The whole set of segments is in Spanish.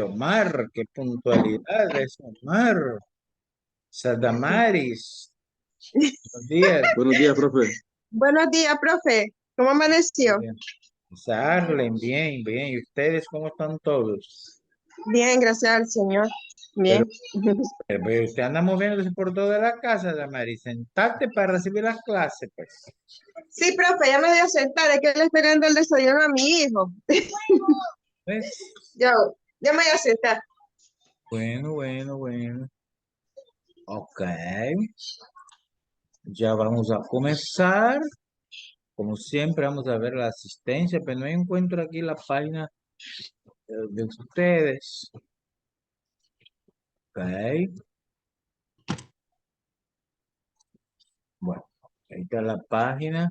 Omar, qué puntualidad es Omar. Sadamaris, buenos días. Buenos días, profe. Buenos días, profe. ¿Cómo amaneció? Bien. Arlen, bien, bien. ¿Y ustedes cómo están todos? Bien, gracias al Señor. Pero, Bien. pero usted anda moviéndose por toda la casa, Damaris. Sentate para recibir las clases, pues. Sí, profe, ya me voy a sentar. Es que le estoy dando el desayuno a mi hijo. ¿Ves? Yo, ya me voy a sentar. Bueno, bueno, bueno. Ok. Ya vamos a comenzar. Como siempre, vamos a ver la asistencia, pero no encuentro aquí la página de ustedes. Ok. Bueno, ahí está la página.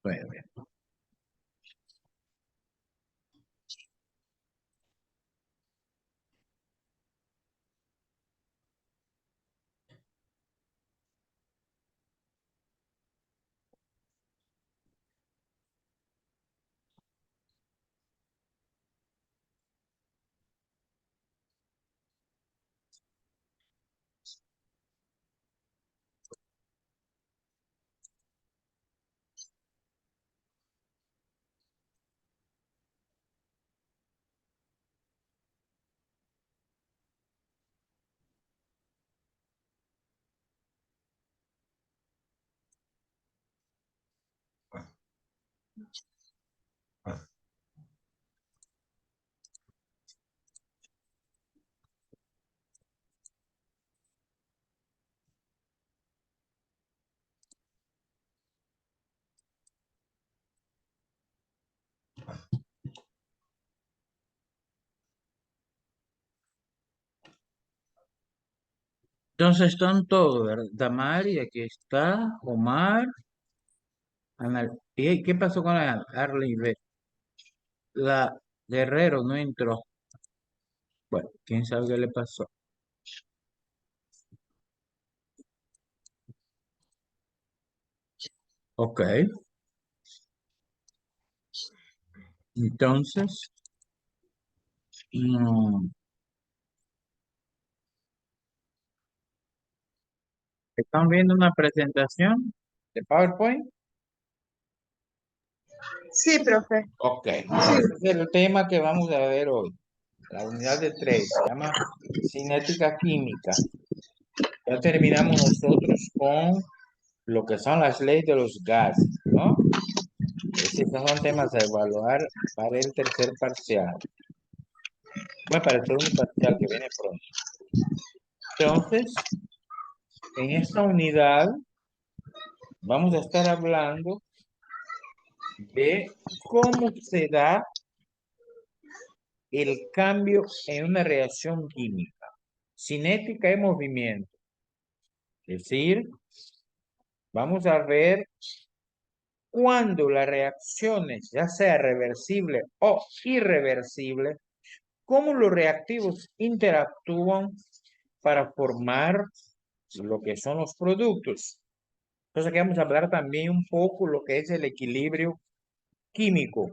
Bueno, bien. Entonces están todos, ¿verdad? Damari, aquí está, Omar, ¿Y qué pasó con la Arley B? La Guerrero no entró. Bueno, quién sabe qué le pasó. Ok, entonces, no. ¿Están viendo una presentación de PowerPoint? Sí, profe. Ok, ese es el tema que vamos a ver hoy. La unidad de 3 se llama cinética química. Ya terminamos nosotros con lo que son las leyes de los gases, ¿no? Es decir, estos son temas a evaluar para el tercer parcial. Bueno, para el segundo parcial que viene pronto. Entonces, en esta unidad vamos a estar hablando de cómo se da el cambio en una reacción química. Cinética de movimiento. Es decir, vamos a ver cuando las reacciones, ya sea reversible o irreversible, cómo los reactivos interactúan para formar lo que son los productos. Entonces aquí vamos a hablar también un poco lo que es el equilibrio químico.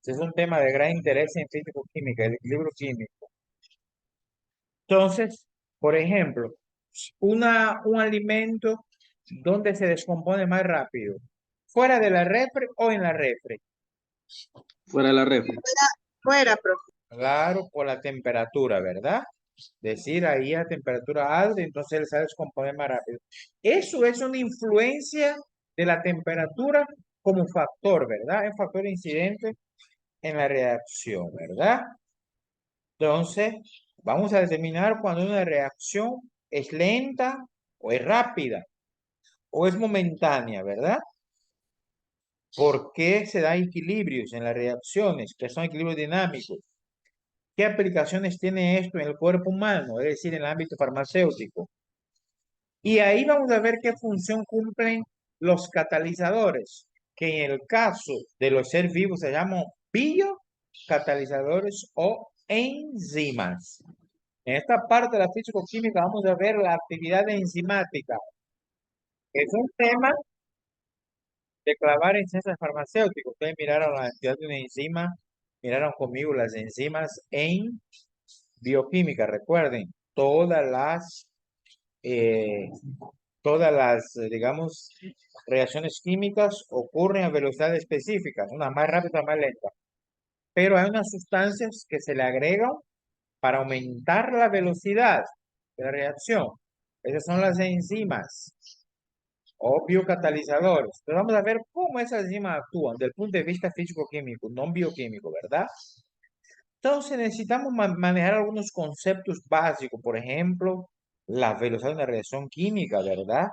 Ese es un tema de gran interés en físico-química, el equilibrio químico. Entonces, por ejemplo, un alimento donde se descompone más rápido, fuera de la refri o en la refri. Fuera de la refri. Fuera, profe. Claro, por la temperatura, ¿verdad? Decir ahí a temperatura alta, entonces él se descompone más rápido. Eso es una influencia de la temperatura como factor, ¿verdad? Es factor incidente en la reacción, ¿verdad? Entonces, vamos a determinar cuando una reacción es lenta o es rápida o es momentánea, ¿verdad? ¿Por qué se dan equilibrios en las reacciones, que son equilibrios dinámicos? ¿Qué aplicaciones tiene esto en el cuerpo humano, es decir, en el ámbito farmacéutico? Y ahí vamos a ver qué función cumplen los catalizadores, que en el caso de los seres vivos se llaman biocatalizadores o enzimas. En esta parte de la físico-química vamos a ver la actividad enzimática. Es un tema de clavar en ciencias farmacéuticas. Ustedes miraron la actividad de una enzima, miraron conmigo las enzimas en bioquímica. Recuerden, eh, digamos, reacciones químicas ocurren a velocidades específicas, una más rápida, más lenta. Pero hay unas sustancias que se le agregan para aumentar la velocidad de la reacción. Esas son las enzimas o biocatalizadores. Pero vamos a ver cómo esas enzimas actúan desde el punto de vista físico-químico, no bioquímico, ¿verdad? Entonces necesitamos manejar algunos conceptos básicos, por ejemplo, la velocidad de una reacción química, ¿verdad?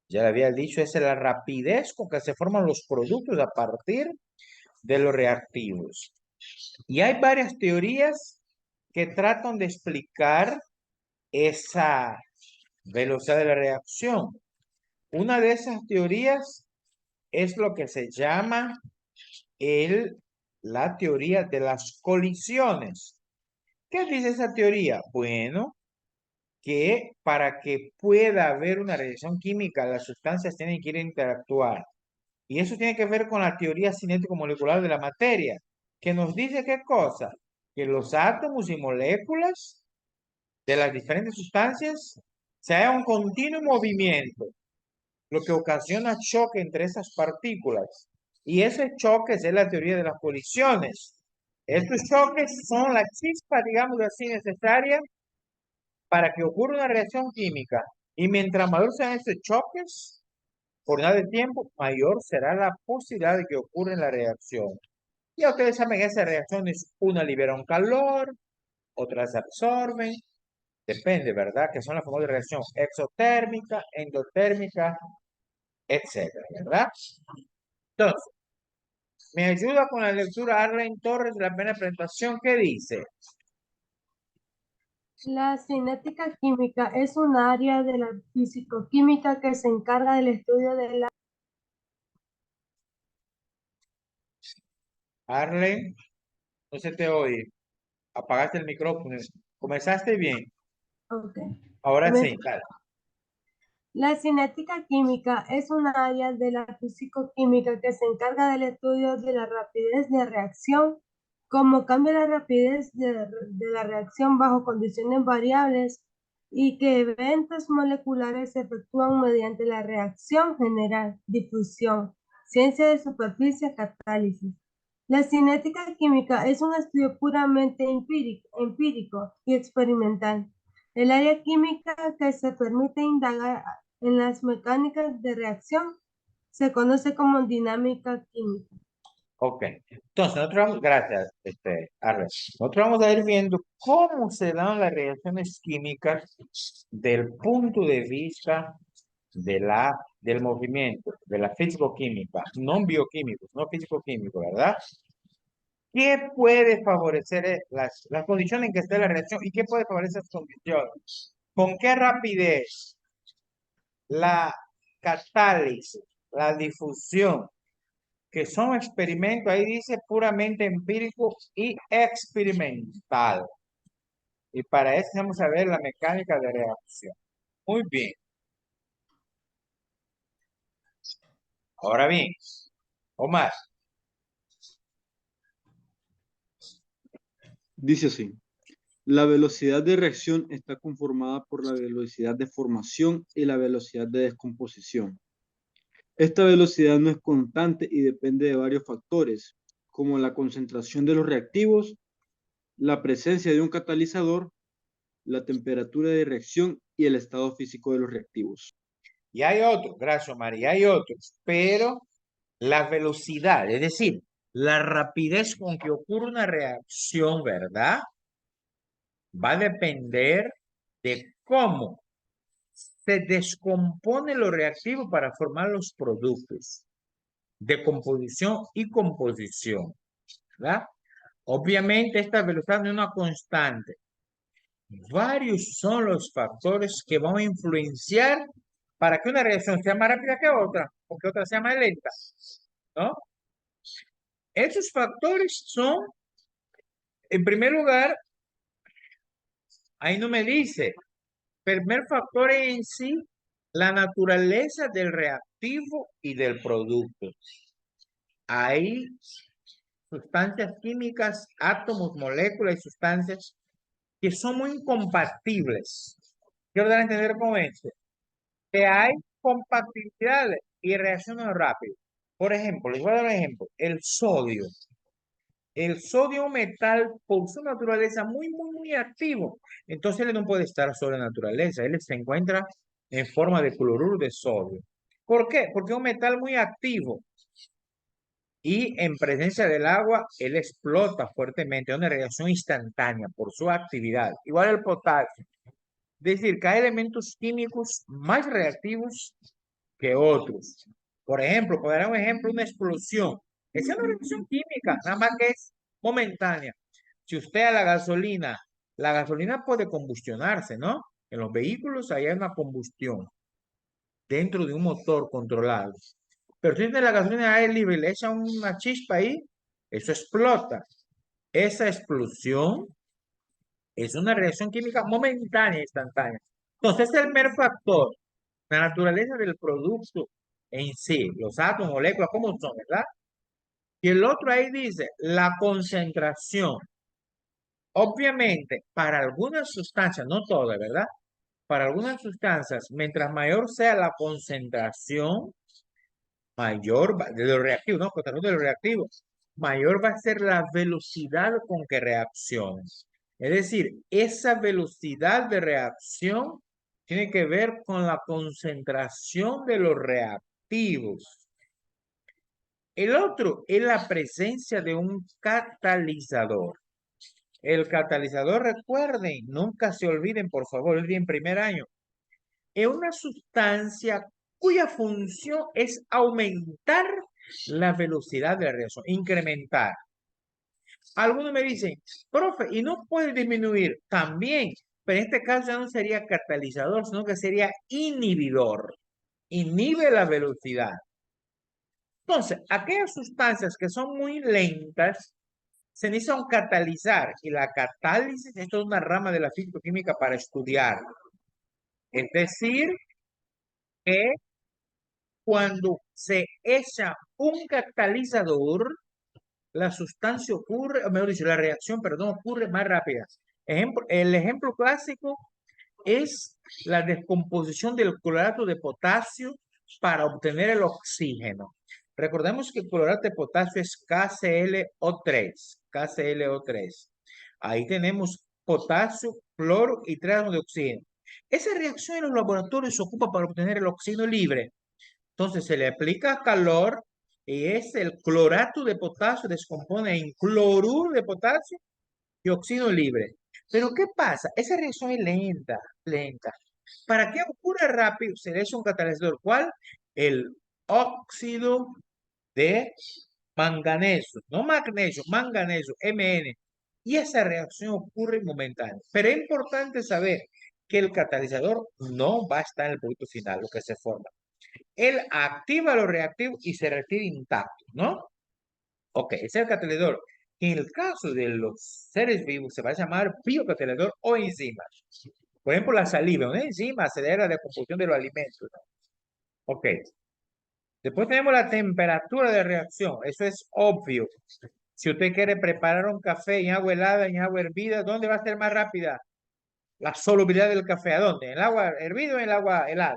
Ya le había dicho, es la rapidez con que se forman los productos a partir de los reactivos. Y hay varias teorías que tratan de explicar esa velocidad de la reacción. Una de esas teorías es lo que se llama la teoría de las colisiones. ¿Qué dice esa teoría? Bueno, que para que pueda haber una reacción química, las sustancias tienen que ir a interactuar. Y eso tiene que ver con la teoría cinético-molecular de la materia, que nos dice qué cosa, que los átomos y moléculas de las diferentes sustancias se hagan un continuo movimiento, lo que ocasiona choque entre esas partículas. Y ese choque es la teoría de las colisiones. Estos choques son la chispa, digamos así, necesaria para que ocurra una reacción química. Y mientras mayor sean estos choques, por nada de tiempo, mayor será la posibilidad de que ocurra la reacción. Ya ustedes saben, esas reacciones, una libera un calor, otras absorben, depende, ¿verdad? Que son las formas de reacción exotérmica, endotérmica, etcétera, ¿verdad? Entonces, me ayuda con la lectura Arlen Torres de la primera presentación. ¿Qué dice? La cinética química es un área de la fisicoquímica que se encarga del estudio de la... Arlen, no se te oye. Apagaste el micrófono. Comenzaste bien. Ok. Ahora Me- sí, dale. La cinética química es un área de la fisicoquímica que se encarga del estudio de la rapidez de reacción, cómo cambia la rapidez de la reacción bajo condiciones variables y qué eventos moleculares se efectúan mediante la reacción general, difusión, ciencia de superficie, catálisis. La cinética química es un estudio puramente empírico y experimental. El área química que se permite indagar en las mecánicas de reacción se conoce como dinámica química. Ok. Entonces, nosotros vamos, gracias, Arlen. Nosotros vamos a ir viendo cómo se dan las reacciones químicas del punto de vista del movimiento, de la físico-química, no bioquímicos, no físico-químico, ¿verdad? ¿Qué puede favorecer las condiciones en que esté la reacción y qué puede favorecer esas condiciones? ¿Con qué rapidez la catálisis, la difusión, que son experimentos, ahí dice puramente empírico y experimental? Y para eso vamos a ver la mecánica de reacción. Muy bien. Ahora bien, Omar, Dice así. La velocidad de reacción está conformada por la velocidad de formación y la velocidad de descomposición. Esta velocidad no es constante y depende de varios factores, como la concentración de los reactivos, la presencia de un catalizador, la temperatura de reacción y el estado físico de los reactivos. y hay otros, gracias Omar, y hay otros, pero la velocidad, es decir, la rapidez con que ocurre una reacción, ¿verdad? Va a depender de cómo se descompone lo reactivo para formar los productos de composición y composición, ¿verdad? Obviamente esta velocidad no es una constante. Varios son los factores que van a influenciar para que una reacción sea más rápida que otra o que otra sea más lenta, ¿no? Esos factores son, en primer lugar, ahí no me dice, primer factor en sí, la naturaleza del reactor. reactivo y del producto. Hay sustancias químicas, átomos, moléculas y sustancias que son muy incompatibles. Quiero dar a entender con esto, que hay compatibilidades y reaccionan rápido. Por ejemplo, les voy a dar un ejemplo. El sodio. El sodio metal, por su naturaleza, muy activo. Entonces, él no puede estar sobre la naturaleza. Él se encuentra en forma de cloruro de sodio. ¿Por qué? Porque es un metal muy activo. Y en presencia del agua, él explota fuertemente. Es una reacción instantánea por su actividad. Igual el potasio. Es decir, que hay elementos químicos más reactivos que otros. Por ejemplo, por dar un ejemplo, una explosión. Esa es una reacción química, nada más que es momentánea. Si usted a la gasolina puede combustionarse, ¿no? En los vehículos hay una combustión dentro de un motor controlado. Pero si tiene la gasolina a aire libre y le echa una chispa ahí, eso explota. Esa explosión es una reacción química momentánea, instantánea. Entonces, el primer factor, la naturaleza del producto en sí, los átomos, moléculas, ¿cómo son, verdad? Y el otro ahí dice, la concentración. Obviamente, para algunas sustancias, no todas, ¿verdad? Para algunas sustancias, mientras mayor sea la concentración, de los reactivos, ¿no? De los reactivos, mayor va a ser la velocidad con que reaccionen. Es decir, esa velocidad de reacción tiene que ver con la concentración de los reactivos. El otro es la presencia de un catalizador. El catalizador, recuerden, nunca se olviden, por favor, el día en primer año, es una sustancia cuya función es aumentar la velocidad de la reacción, incrementar. Algunos me dicen, profe, ¿y no puede disminuir? También, pero en este caso ya no sería catalizador, sino que sería inhibidor. Inhibe la velocidad. Entonces, aquellas sustancias que son muy lentas se necesitan catalizar y la catálisis esto es una rama de la físico-química para estudiar. Es decir, que cuando se echa un catalizador, la sustancia ocurre, o mejor dicho, la reacción, perdón, ocurre más rápida. El ejemplo clásico es la descomposición del clorato de potasio para obtener el oxígeno. Recordemos que el clorato de potasio es KClO3, KClO3. Ahí tenemos potasio, cloro y 3 átomos de oxígeno. Esa reacción en los laboratorios se ocupa para obtener el oxígeno libre. Entonces se le aplica calor y es el clorato de potasio descompone en cloruro de potasio y oxígeno libre. Pero ¿qué pasa? Esa reacción es lenta, lenta. Para que ocurra rápido, se le echa un catalizador. ¿Cuál? El óxido de manganeso, no magnesio, manganeso, Mn. Y esa reacción ocurre momentánea. Pero es importante saber que el catalizador no va a estar en el producto final, lo que se forma. Él activa los reactivos y se retira intacto, ¿no? Ok, ese es el catalizador. En el caso de los seres vivos se va a llamar biocatalizador o enzima. Por ejemplo, la saliva, una enzima acelera la decomposición de los alimentos, ¿no? Ok. Después tenemos la temperatura de reacción. Eso es obvio. Si usted quiere preparar un café en agua helada, en agua hervida, ¿dónde va a ser más rápida la solubilidad del café? ¿A dónde? ¿En el agua hervida o en el agua helada?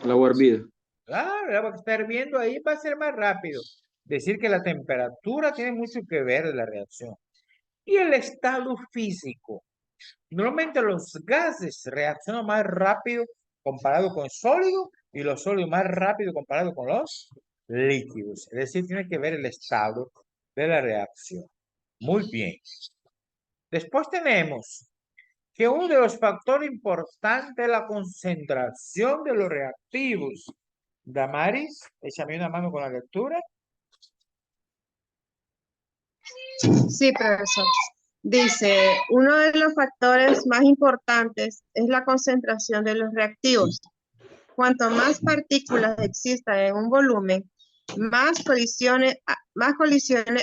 El agua hervida. Claro, el agua que está hirviendo ahí va a ser más rápido. Decir que la temperatura tiene mucho que ver en la reacción. Y el estado físico. Normalmente los gases reaccionan más rápido comparado con sólido y los sólidos más rápido comparado con los líquidos. Es decir, tiene que ver el estado de la reacción. Muy bien. Después tenemos que uno de los factores importantes es la concentración de los reactivos. Damaris, échame una mano con la lectura. Sí, profesor. Dice, uno de los factores más importantes es la concentración de los reactivos. Cuanto más partículas existan en un volumen, más colisiones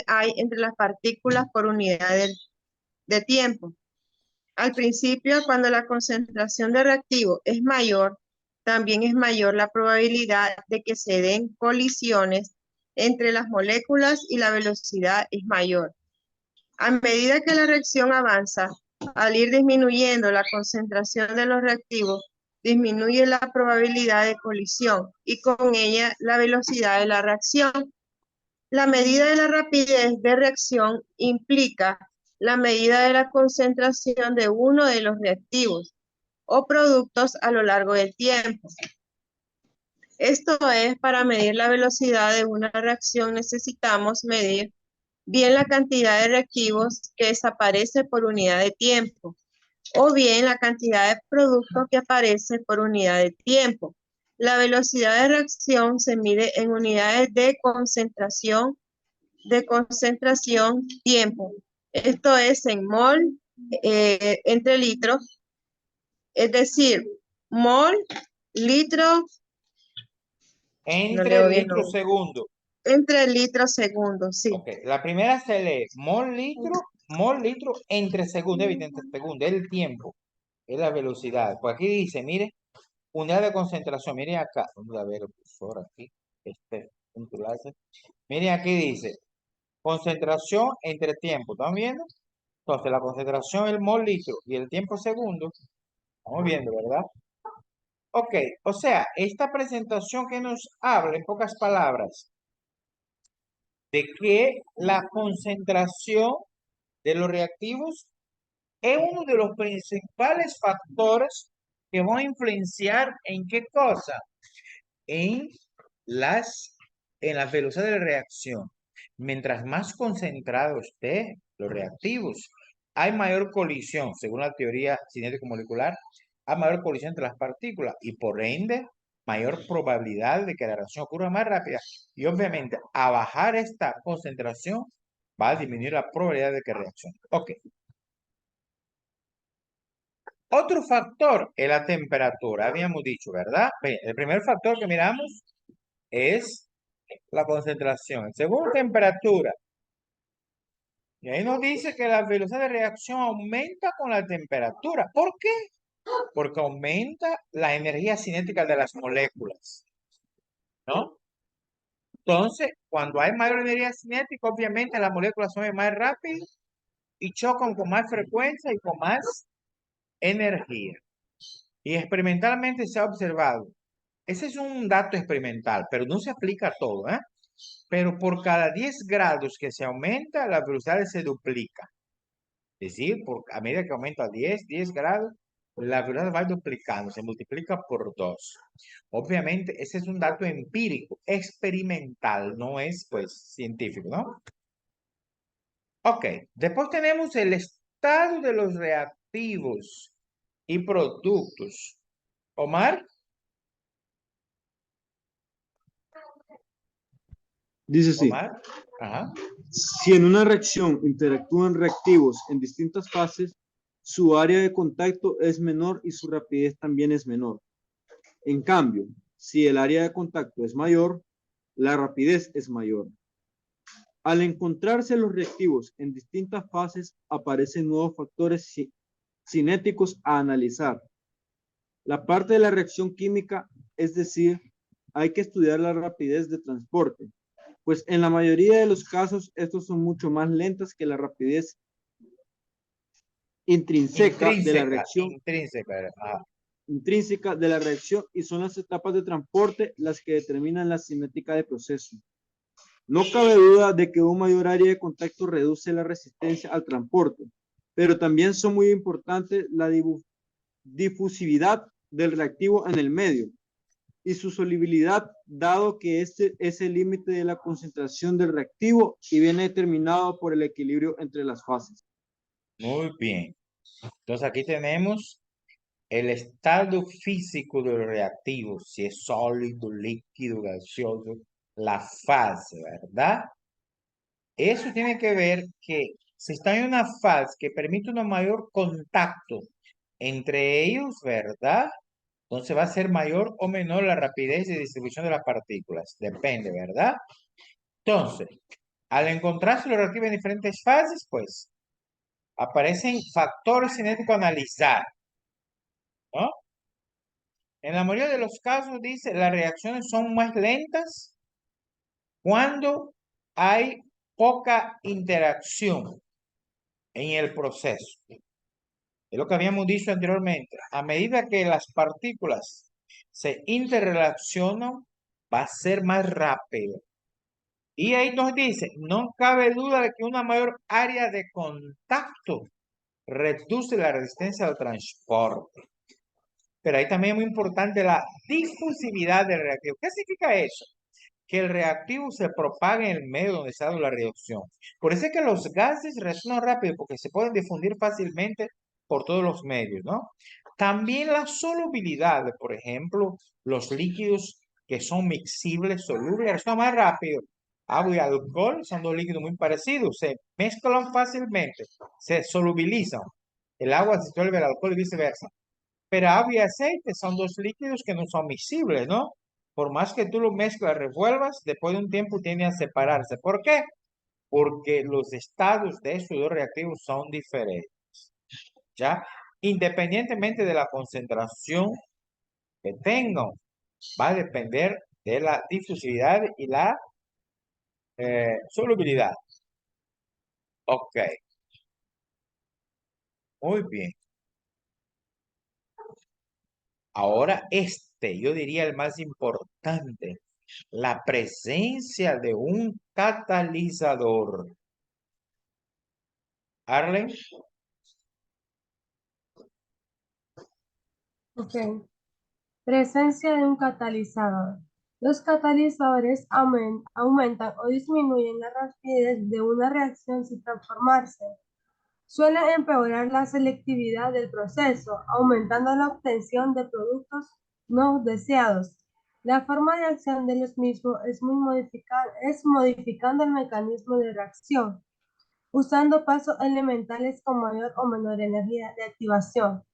hay entre las partículas por unidad de tiempo. Al principio, cuando la concentración de reactivo es mayor, también es mayor la probabilidad de que se den colisiones entre las moléculas y la velocidad es mayor. A medida que la reacción avanza, al ir disminuyendo la concentración de los reactivos, disminuye la probabilidad de colisión y con ella la velocidad de la reacción. La medida de la rapidez de reacción implica la medida de la concentración de uno de los reactivos o productos a lo largo del tiempo. Esto es, para medir la velocidad de una reacción necesitamos medir bien la cantidad de reactivos que desaparece por unidad de tiempo o bien la cantidad de producto que aparece por unidad de tiempo. La velocidad de reacción se mide en unidades de concentración, tiempo. Esto es en mol entre litros, es decir, mol, litro, Entre litros no. segundo. Entre litros segundos, sí. Ok, la primera se lee mol litro entre segundo, entre segundo, es el tiempo, es la velocidad. Pues aquí dice, mire, unidad de concentración, mire acá, vamos a ver el cursor aquí, un clase. Mire aquí dice, concentración entre tiempo, ¿están viendo? Entonces la concentración el mol litro y el tiempo segundo, estamos viendo, ¿verdad? Ok, o sea, esta presentación que nos habla en pocas palabras de que la concentración de los reactivos es uno de los principales factores que van a influenciar en qué cosa, en las, en la velocidad de reacción. Mientras más concentrado esté los reactivos, hay mayor colisión, según la teoría cinético-molecular, hay mayor colisión entre las partículas y por ende mayor probabilidad de que la reacción ocurra más rápida. Y obviamente, a bajar esta concentración, va a disminuir la probabilidad de que reaccione. Ok. Otro factor es la temperatura, habíamos dicho, ¿verdad? El primer factor que miramos es la concentración. El segundo, temperatura. Y ahí nos dice que la velocidad de reacción aumenta con la temperatura. ¿Por qué? Porque aumenta la energía cinética de las moléculas, ¿no? Entonces, cuando hay mayor energía cinética, obviamente las moléculas son más rápidas y chocan con más frecuencia y con más energía. Y experimentalmente se ha observado. Ese es un dato experimental, pero no se aplica a todo, ¿eh? Pero por cada 10 grados que se aumenta, la velocidad se duplica. Es decir, a medida que aumenta 10 grados, la velocidad va duplicando, se multiplica por 2. Obviamente, ese es un dato empírico, experimental, no es, pues, científico, ¿no? Ok, después tenemos el estado de los reactivos y productos. Omar, Dice así, Omar, ajá. si en una reacción interactúan reactivos en distintas fases, su área de contacto es menor y su rapidez también es menor. En cambio, si el área de contacto es mayor, la rapidez es mayor. Al encontrarse los reactivos en distintas fases, aparecen nuevos factores cinéticos a analizar. La parte de la reacción química, es decir, hay que estudiar la rapidez de transporte, pues en la mayoría de los casos estos son mucho más lentas que la rapidez intrínseca de la reacción. Intrínseca de la reacción y son las etapas de transporte las que determinan la cinética del proceso. No cabe duda de que un mayor área de contacto reduce la resistencia al transporte, pero también son muy importantes la difusividad del reactivo en el medio y su solubilidad, dado que este es el límite de la concentración del reactivo y viene determinado por el equilibrio entre las fases. Muy bien. Entonces aquí tenemos el estado físico de los reactivos, si es sólido, líquido, gaseoso, la fase, ¿verdad? Eso tiene que ver que si está en una fase que permite un mayor contacto entre ellos, ¿verdad? Entonces va a ser mayor o menor la rapidez de distribución de las partículas. Depende, ¿verdad? Entonces, al encontrarse los reactivos en diferentes fases, pues aparecen factores cinéticos a analizar, ¿no? En la mayoría de los casos dice las reacciones son más lentas cuando hay poca interacción en el proceso. Es lo que habíamos dicho anteriormente. A medida que las partículas se interrelacionan, va a ser más rápido. Y ahí nos dice, no cabe duda de que una mayor área de contacto reduce la resistencia al transporte. Pero ahí también es muy importante la difusividad del reactivo. ¿Qué significa eso? Que el reactivo se propague en el medio donde se ha dado la reacción. Por eso es que los gases reaccionan rápido, porque se pueden difundir fácilmente por todos los medios, ¿no? También la solubilidad, por ejemplo, los líquidos que son miscibles, solubles, reaccionan más rápido. Agua y alcohol son dos líquidos muy parecidos, se mezclan fácilmente, se solubilizan. El agua se disuelve el alcohol y viceversa. Pero agua y aceite son dos líquidos que no son miscibles, ¿no? Por más que tú lo mezclas, revuelvas, después de un tiempo tienden a separarse. ¿Por qué? Porque los estados de estos dos reactivos son diferentes, ¿ya? Independientemente de la concentración que tengan, va a depender de la difusividad y la solubilidad. Ok, muy bien. Ahora yo diría el más importante, la presencia de un catalizador. Arlen, Ok. Presencia de un catalizador. Los catalizadores aumentan o disminuyen la rapidez de una reacción sin transformarse. Suelen empeorar la selectividad del proceso, aumentando la obtención de productos no deseados. La forma de acción de los mismos es modificando el mecanismo de reacción, usando pasos elementales con mayor o menor energía de activación.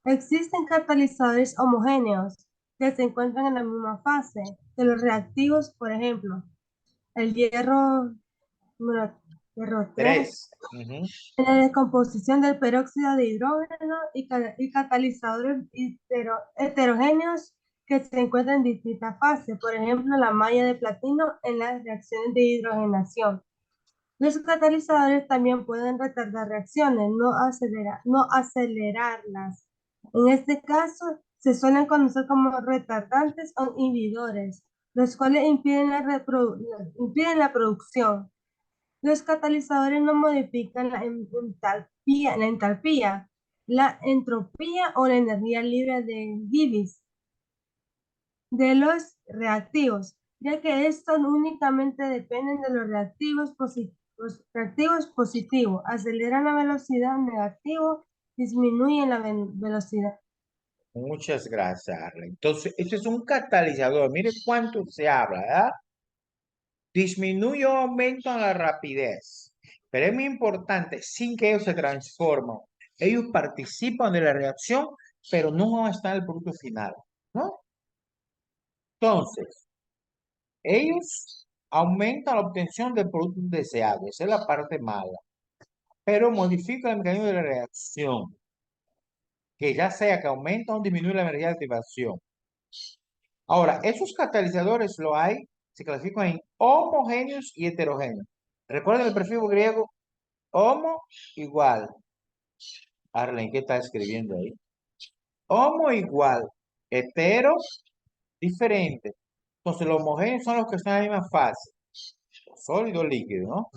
Existen catalizadores homogéneos que se encuentran en la misma fase que los reactivos, por ejemplo, el número- hierro 3, 3. Ujú. en la descomposición del peróxido de hidrógeno y catalizadores heterogéneos que se encuentran en distintas fases, por ejemplo, la malla de platino en las reacciones de hidrogenación. Los catalizadores también pueden retardar reacciones, no acelerarlas. En este caso, se suelen conocer como retardantes o inhibidores, los cuales impiden la producción. Los catalizadores no modifican la entropía o la energía libre de Gibbs de los reactivos, ya que estos únicamente dependen de los reactivos positivos, aceleran la velocidad negativo, disminuyen la velocidad. Muchas gracias, Arlen. Entonces, este es un catalizador. Mire cuánto se habla, ¿verdad? Disminuye o aumenta la rapidez. Pero es muy importante, sin que ellos se transformen. Ellos participan de la reacción, pero no van a estar en el producto final, ¿no? Entonces, ellos aumentan la obtención del producto deseado. Esa es la parte mala. Pero modifican el mecanismo de la reacción, que ya sea que aumenta o disminuye la energía de activación. Ahora, esos catalizadores se clasifican en homogéneos y heterogéneos. Recuerden el prefijo griego homo igual. Arlen, ¿qué está escribiendo ahí? Homo igual, hetero diferente. Entonces, los homogéneos son los que están en la misma fase, sólido, líquido, ¿no?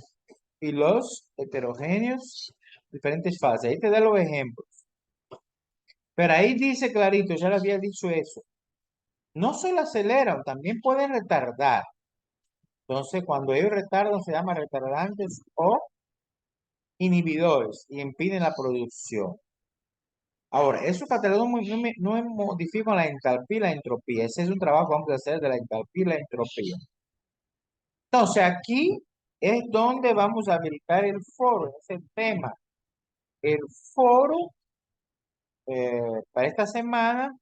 Y los heterogéneos, diferentes fases. Ahí te da los ejemplos. Pero ahí dice clarito, ya le había dicho eso. No solo aceleran, también pueden retardar. Entonces, cuando ellos retardan, se llaman retardantes o inhibidores y impiden la producción. Ahora, esos catalizadores no modifican la entalpía y la entropía. Ese es un trabajo que vamos a hacer de la entalpía y la entropía. Entonces, aquí es donde vamos a habilitar el foro, ese tema. El foro, para esta semana,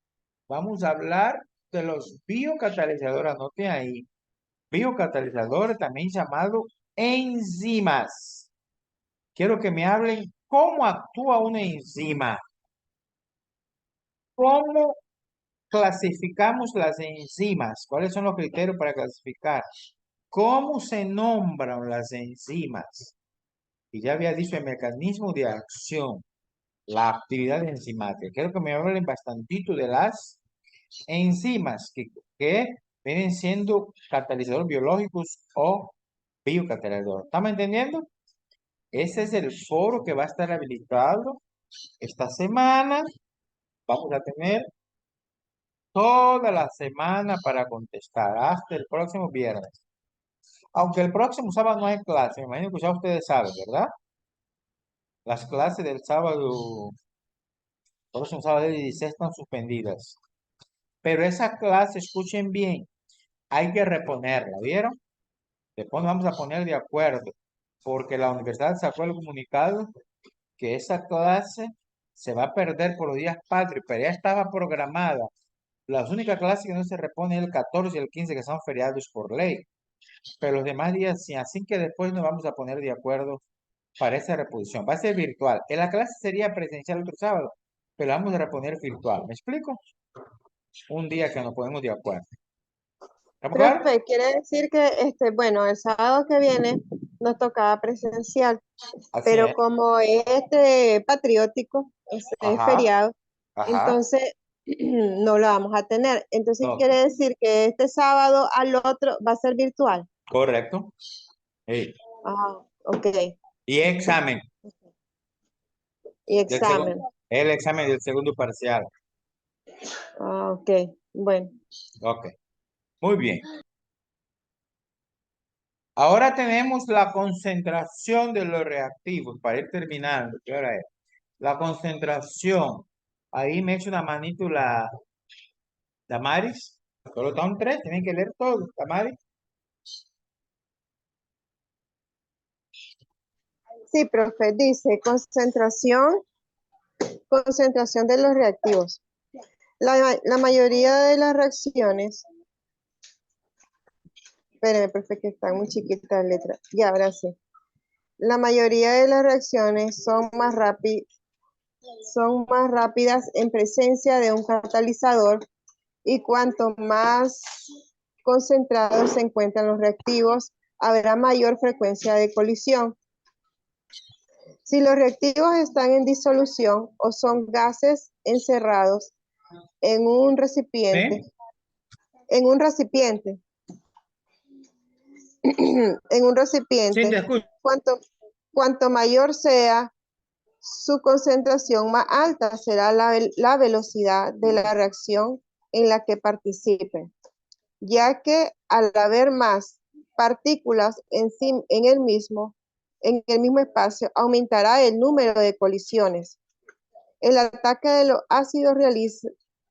vamos a hablar de los biocatalizadores. Anoten ahí. Biocatalizadores, también llamados enzimas. Quiero que me hablen cómo actúa una enzima. ¿Cómo clasificamos las enzimas? ¿Cuáles son los criterios para clasificar? ¿Cómo se nombran las enzimas? Y ya había dicho el mecanismo de acción, la actividad enzimática. Quiero que me hablen bastantito de las enzimas que vienen siendo catalizadores biológicos o biocatalizadores. ¿Estamos entendiendo? Ese es el foro que va a estar habilitado esta semana. Vamos a tener toda la semana para contestar hasta el próximo viernes. Aunque el próximo sábado no hay clase, me imagino que ya ustedes saben, ¿verdad? Las clases del sábado, próximo sábado del 16 están suspendidas. Pero esa clase, escuchen bien, hay que reponerla, ¿vieron? Después nos vamos a poner de acuerdo, porque la universidad sacó el comunicado que esa clase se va a perder por los días patrios, pero ya estaba programada. Las únicas clases que no se reponen es el 14 y el 15, que son feriados por ley. Pero los demás días sí, así que después nos vamos a poner de acuerdo para esa reposición. Va a ser virtual. En la clase sería presencial otro sábado, pero la vamos a reponer virtual. ¿Me explico? Un día que nos ponemos de acuerdo. ¿Estamos claros? Profe, quiere decir que, bueno, el sábado que viene nos tocaba presencial, Así pero es. como es patriótico, es Ajá, feriado, ajá. entonces no lo vamos a tener. Entonces No, quiere decir que este sábado al otro va a ser virtual. correcto. Sí. Ah, ok. Y examen Y del examen. segundo, el examen del segundo parcial. Ah, ok. Bueno. Ok, muy bien. Ahora tenemos la concentración de los reactivos para ir terminando. ¿Qué hora es? La concentración. Ahí me echa una manito la Damaris. Solo están tres, tienen que leer todo. Damaris. Sí, profe, dice concentración de los reactivos. La mayoría de las reacciones, espéreme, profe, que está muy chiquita la letra. Ya, ahora sí. La mayoría de las reacciones son más rápidas en presencia de un catalizador y cuanto más concentrados se encuentran los reactivos, habrá mayor frecuencia de colisión. Si los reactivos están en disolución o son gases encerrados en un recipiente, ¿Sí? en un recipiente, en un Sí, recipiente, te escucho. cuanto mayor sea su concentración, más alta será la velocidad de la reacción en la que participen, ya que al haber más partículas en el mismo espacio, aumentará el número de colisiones. El ataque de los ácidos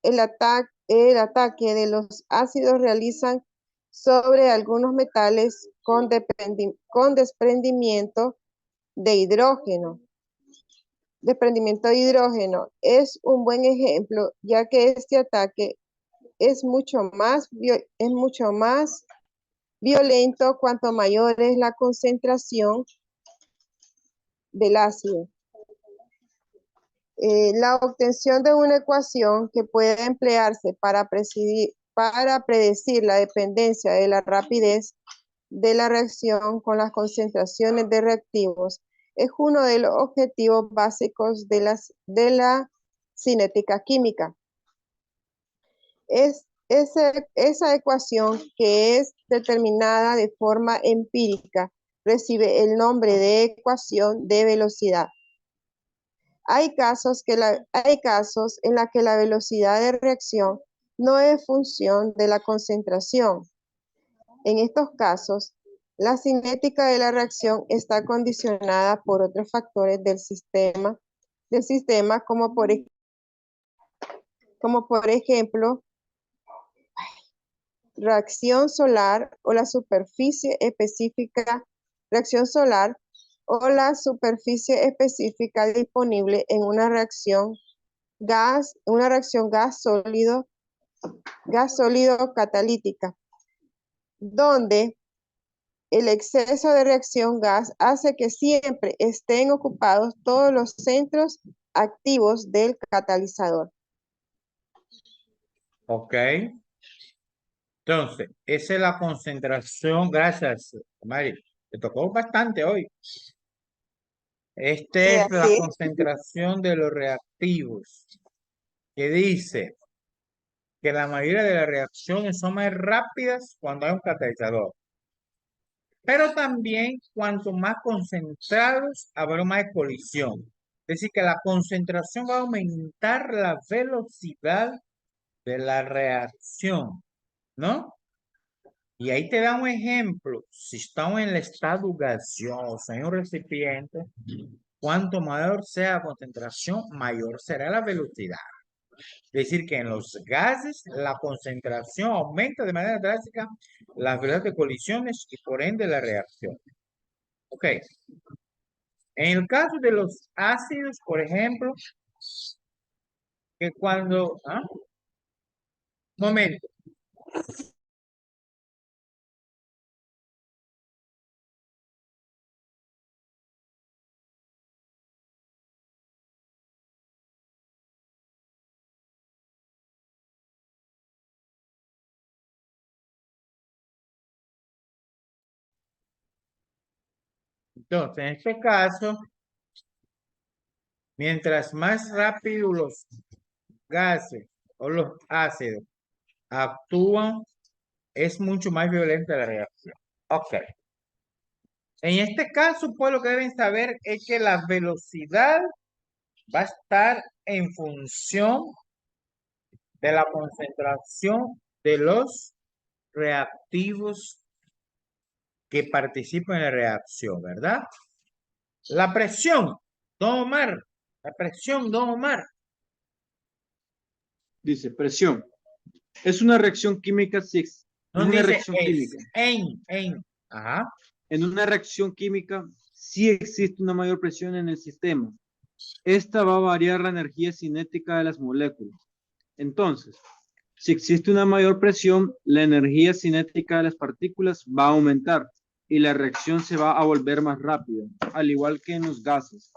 el ataque de los ácidos realizan sobre algunos metales con desprendimiento de hidrógeno. Desprendimiento de hidrógeno es un buen ejemplo, ya que este ataque es mucho más violento cuanto mayor es la concentración del ácido. La obtención de una ecuación que puede emplearse para predecir la dependencia de la rapidez de la reacción con las concentraciones de reactivos es uno de los objetivos básicos de la cinética química. Esa ecuación, que es determinada de forma empírica, recibe el nombre de ecuación de velocidad. Hay casos en la que la velocidad de reacción no es función de la concentración. En estos casos, la cinética de la reacción está condicionada por otros factores del sistema como por ejemplo, reacción solar o la superficie específica disponible en una reacción gas sólido catalítica, donde el exceso de reacción gas hace que siempre estén ocupados todos los centros activos del catalizador. ¿Ok? Entonces, esa es la concentración. Gracias, Mari. Te tocó bastante hoy. Esta Sí, es la así. concentración de los reactivos, que dice que la mayoría de las reacciones son más rápidas cuando hay un catalizador. Pero también, cuanto más concentrados, habrá más colisión. Es decir, que la concentración va a aumentar la velocidad de la reacción, ¿no? Y ahí te da un ejemplo. Si estamos en el estado gaseoso, en un recipiente, cuanto mayor sea la concentración, mayor será la velocidad. Es decir, que en los gases la concentración aumenta de manera drástica la velocidad de colisiones y por ende la reacción. Ok. En el caso de los ácidos, por ejemplo, que cuando... ¿ah? Momento. Entonces, en este caso, mientras más rápido los gases o los ácidos actúan, es mucho más violenta la reacción. Ok. En este caso, pues lo que deben saber es que la velocidad va a estar en función de la concentración de los reactivos que participan en la reacción, ¿verdad? La presión, don Omar, la presión, don Omar. Dice, presión. Es una reacción química, sí, es No una dice reacción es, química. Ajá. En una reacción química sí existe una mayor presión en el sistema. Esta va a variar la energía cinética de las moléculas. Entonces, si existe una mayor presión, la energía cinética de las partículas va a aumentar y la reacción se va a volver más rápida, al igual que en los gases,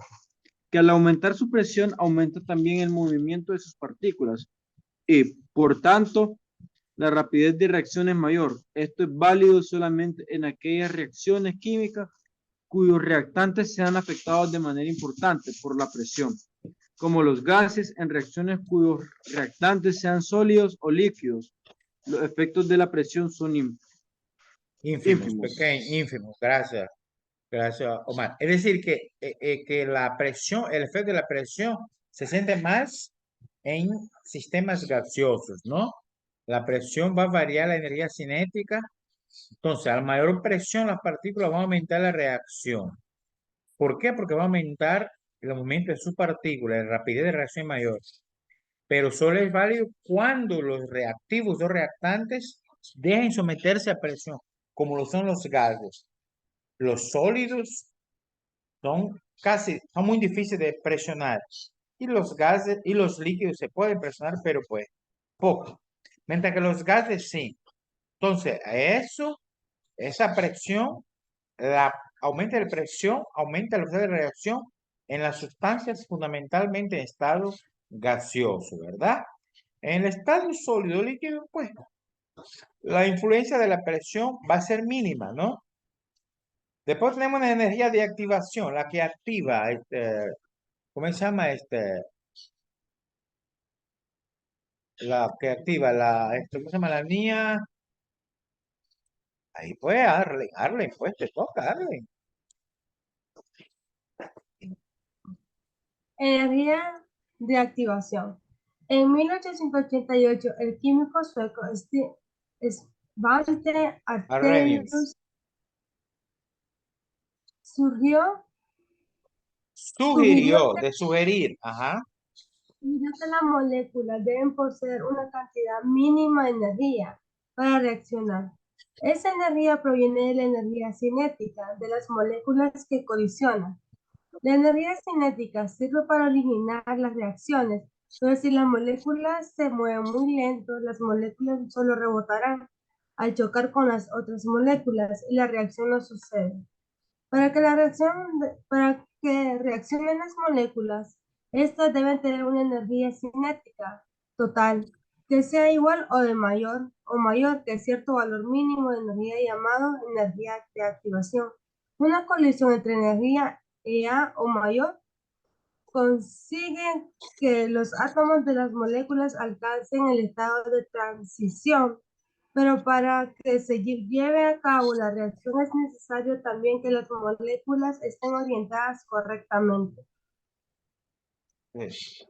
que al aumentar su presión aumenta también el movimiento de sus partículas y, por tanto, la rapidez de reacción es mayor. Esto es válido solamente en aquellas reacciones químicas cuyos reactantes sean afectados de manera importante por la presión, como los gases en reacciones cuyos reactantes sean sólidos o líquidos. Los efectos de la presión son Ínfimos, ínfimos. pequeños, ínfimos. Gracias. Gracias, Omar. Es decir, que la presión, el efecto de la presión se siente más en sistemas gaseosos, ¿no? La presión va a variar la energía cinética. Entonces, a mayor presión, las partículas van a aumentar la reacción. ¿Por qué? Porque va a aumentar el movimiento de sus partículas, la rapidez de reacción mayor. Pero solo es válido cuando los reactivos o reactantes dejen someterse a presión, como lo son los gases. Los sólidos son muy difíciles de presionar. Y los gases y los líquidos se pueden presionar, pero pues poco. Mientras que los gases sí. Entonces, esa presión, aumenta la presión, aumenta la velocidad de reacción en las sustancias fundamentalmente en estado gaseoso, ¿verdad? En el estado sólido líquido, pues, la influencia de la presión va a ser mínima, ¿no? Después tenemos la energía de activación, la que activa, ¿cómo se llama? La que activa, ¿cómo se llama? La NIA. Ahí pues, Arlen, pues, te toca, Arlen. Energía de activación. En 1888, el químico sueco Svante Arrhenius. Arrhenius sugirió Sugirió, de sugerir, ajá. que las moléculas deben poseer una cantidad mínima de energía para reaccionar. Esa energía proviene de la energía cinética de las moléculas que colisionan. La energía cinética sirve para originar las reacciones, pero si las moléculas se mueven muy lento, las moléculas solo rebotarán al chocar con las otras moléculas y la reacción no sucede. Para que reaccionen las moléculas, estas deben tener una energía cinética total. que sea igual o mayor que cierto valor mínimo de energía llamado energía de activación. Una colisión entre energía EA o mayor consigue que los átomos de las moléculas alcancen el estado de transición, pero para que se lleve a cabo la reacción es necesario también que las moléculas estén orientadas correctamente. Sí.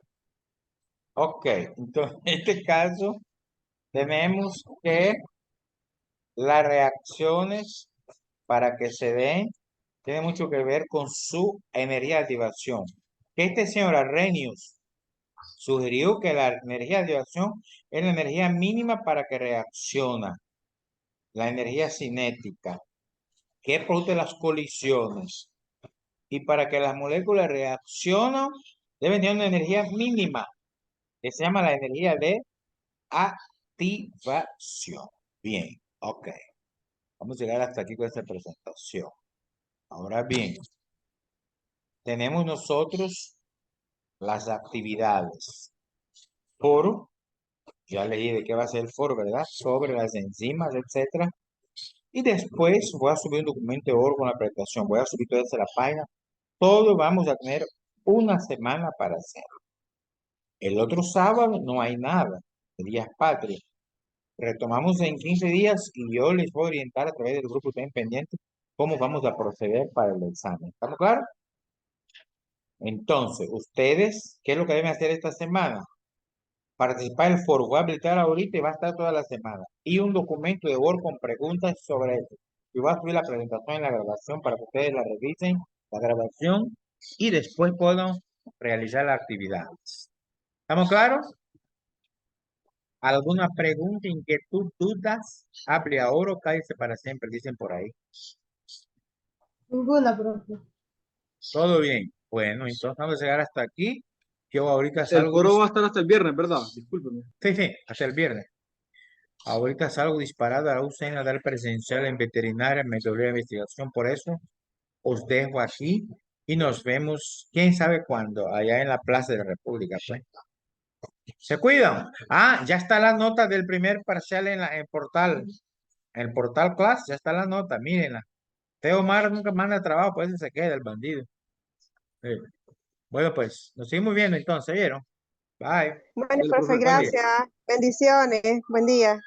Ok, entonces en este caso tenemos que las reacciones para que se den tiene mucho que ver con su energía de activación. Este señor Arrhenius sugirió que la energía de activación es la energía mínima para que reacciona, la energía cinética, que produce las colisiones. Y para que las moléculas reaccionen, deben tener una energía mínima, que se llama la energía de activación. Bien, ok. Vamos a llegar hasta aquí con esta presentación. Ahora bien, tenemos nosotros las actividades. Foro, ya leí de qué va a ser el foro, ¿verdad? Sobre las enzimas, etcétera. Y después voy a subir un documento de Word con la presentación. Voy a subir toda esa la página. Todo vamos a tener una semana para hacerlo. El otro sábado no hay nada. El día es patria. Retomamos en 15 días y yo les voy a orientar a través del grupo que estén pendientes cómo vamos a proceder para el examen. ¿Estamos claros? Entonces, ustedes, ¿qué es lo que deben hacer esta semana? Participar en el foro. Voy a habilitar ahorita y va a estar toda la semana. Y un documento de Word con preguntas sobre eso. Y voy a subir la presentación en la grabación para que ustedes la revisen, la grabación, y después puedan realizar las actividades. ¿Estamos claros? ¿Alguna pregunta, inquietud, dudas? Hable ahora o cállese para siempre, dicen por ahí. Ninguna, profe. Todo bien. Bueno, entonces vamos a llegar hasta aquí. Yo ahorita El salgo. foro va a estar hasta el viernes, ¿verdad? Discúlpeme. Sí, sí, hasta el viernes. Ahorita salgo disparado a la UCN a dar presencial en veterinaria, metodología de investigación. Por eso os dejo aquí y nos vemos, quién sabe cuándo, allá en la Plaza de la República, pues. Se cuidan. Ah, ya está la nota del primer parcial en el portal Class, ya está la nota, mírenla. Teo Mar nunca manda trabajo, pues se queda el bandido. Sí. Bueno, pues, nos seguimos viendo entonces, ¿vieron? Bye. Bueno, Dale, profe, profe. Buen día. gracias. Bendiciones. Buen día.